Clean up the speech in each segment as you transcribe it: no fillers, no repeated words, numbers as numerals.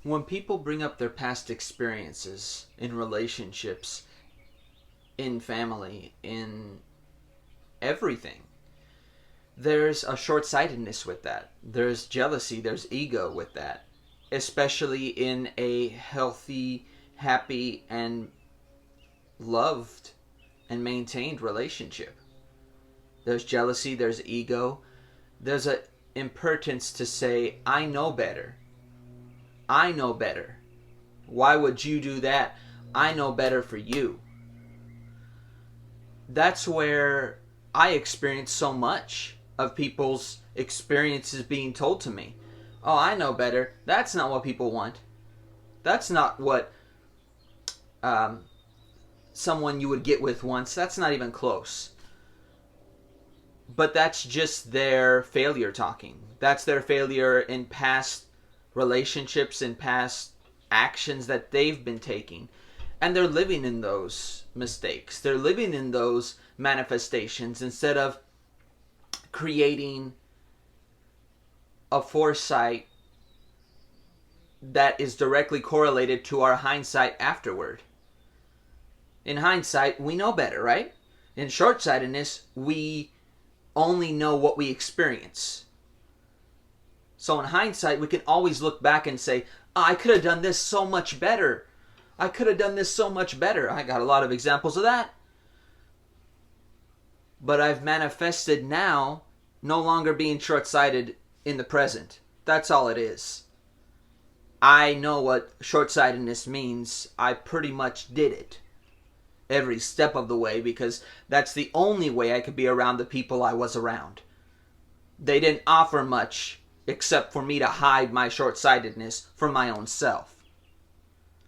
When people bring up their past experiences in relationships, in family, in everything, there's a short-sightedness with that. There's jealousy, there's ego with that. Especially in a healthy, happy, and loved and maintained relationship. There's jealousy, there's ego, there's an impertinence to say, I know better. I know better. Why would you do that? I know better for you. That's where I experience so much of people's experiences being told to me. Oh, I know better. That's not what people want. That's not what someone you would get with once. That's not even close. But that's just their failure talking. That's their failure in past relationships and past actions that they've been taking. And they're living in those mistakes. They're living in those manifestations instead of creating a foresight that is directly correlated to our hindsight afterward. In hindsight, we know better, right? In short-sightedness, we only know what we experience. So in hindsight, we can always look back and say, oh, I could have done this so much better. I could have done this so much better. I got a lot of examples of that. But I've manifested now no longer being short-sighted in the present. That's all it is. I know what short-sightedness means. I pretty much did it every step of the way because that's the only way I could be around the people I was around. They didn't offer much except for me to hide my short-sightedness from my own self.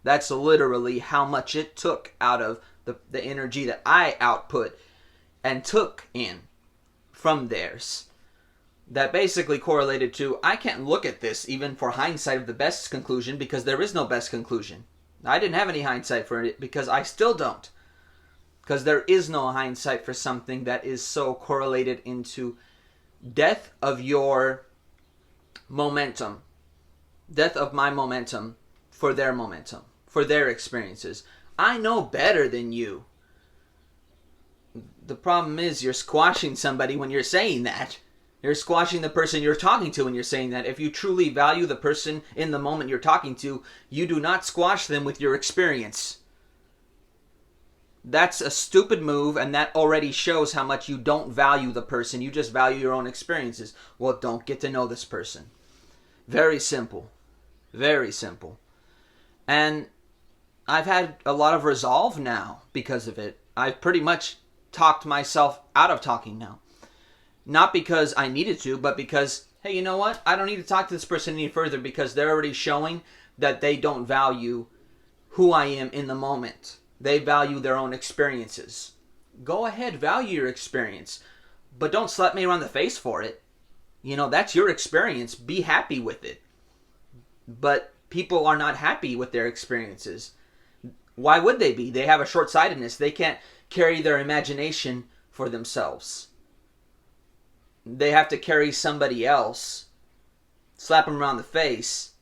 That's literally how much it took out of the energy that I output and took in from theirs. That basically correlated to, I can't look at this even for hindsight of the best conclusion because there is no best conclusion. I didn't have any hindsight for it because I still don't. Because there is no hindsight for something that is so correlated into death of your momentum. Death of my momentum for their experiences. I know better than you. The problem is you're squashing somebody when you're saying that. You're squashing the person you're talking to when you're saying that. If you truly value the person in the moment you're talking to, you do not squash them with your experience. That's a stupid move, and that already shows how much you don't value the person. You just value your own experiences. Well, don't get to know this person. Very simple. Very simple. And I've had a lot of resolve now because of it. I've pretty much talked myself out of talking now. Not because I needed to, but because, hey, you know what? I don't need to talk to this person any further because they're already showing that they don't value who I am in the moment. They value their own experiences. Go ahead, value your experience. But don't slap me around the face for it. You know, that's your experience. Be happy with it. But people are not happy with their experiences. Why would they be? They have a short-sightedness. They can't carry their imagination for themselves. They have to carry somebody else, slap them around the face,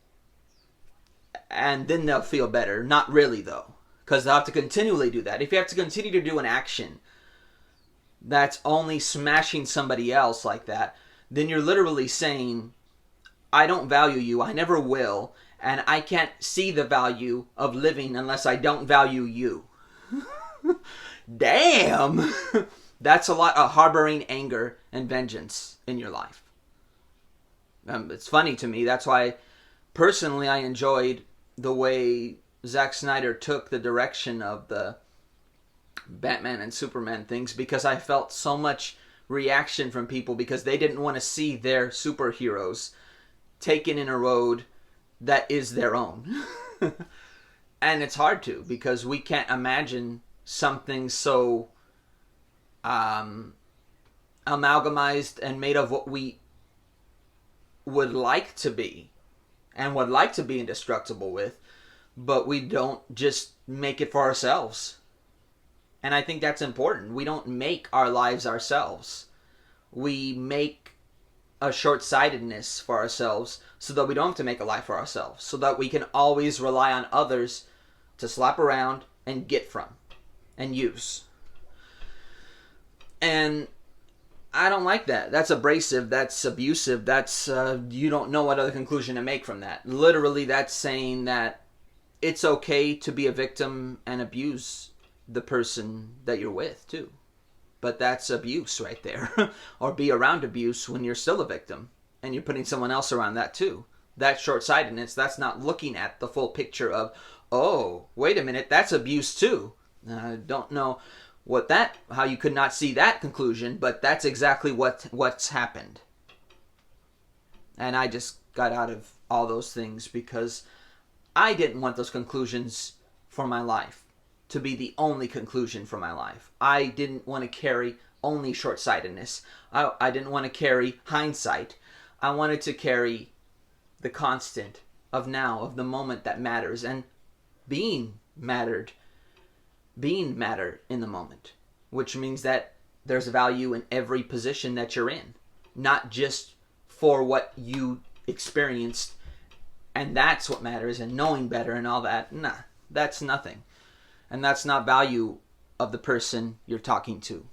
and then they'll feel better. Not really, though, because they'll have to continually do that. If you have to continue to do an action that's only smashing somebody else like that, then you're literally saying, I don't value you, I never will, and I can't see the value of living unless I don't value you. Damn! That's a lot of harboring anger and vengeance in your life. It's funny to me. That's why, personally, I enjoyed the way Zack Snyder took the direction of the Batman and Superman things, because I felt so much reaction from people because they didn't want to see their superheroes taken in a road that is their own. And it's hard to, because we can't imagine something so amalgamized and made of what we would like to be and would like to be indestructible with, but we don't just make it for ourselves. And I think that's important. We don't make our lives ourselves. We make a short-sightedness for ourselves so that we don't have to make a life for ourselves, so that we can always rely on others to slap around and get from and use. And I don't like that. That's abrasive. That's abusive. That's you don't know what other conclusion to make from that. Literally, that's saying that it's okay to be a victim and abuse the person that you're with too. But that's abuse right there. Or be around abuse when you're still a victim and you're putting someone else around that too. That's short-sightedness. That's not looking at the full picture of, oh, wait a minute, that's abuse too. I don't know how you could not see that conclusion, but that's exactly what's happened. And I just got out of all those things because I didn't want those conclusions for my life to be the only conclusion for my life. I didn't want to carry only short-sightedness. I didn't want to carry hindsight. I wanted to carry the constant of now, of the moment that matters, and being matter in the moment, which means that there's value in every position that you're in, not just for what you experienced, and that's what matters, and knowing better and all that. Nah, that's nothing. And that's not value of the person you're talking to.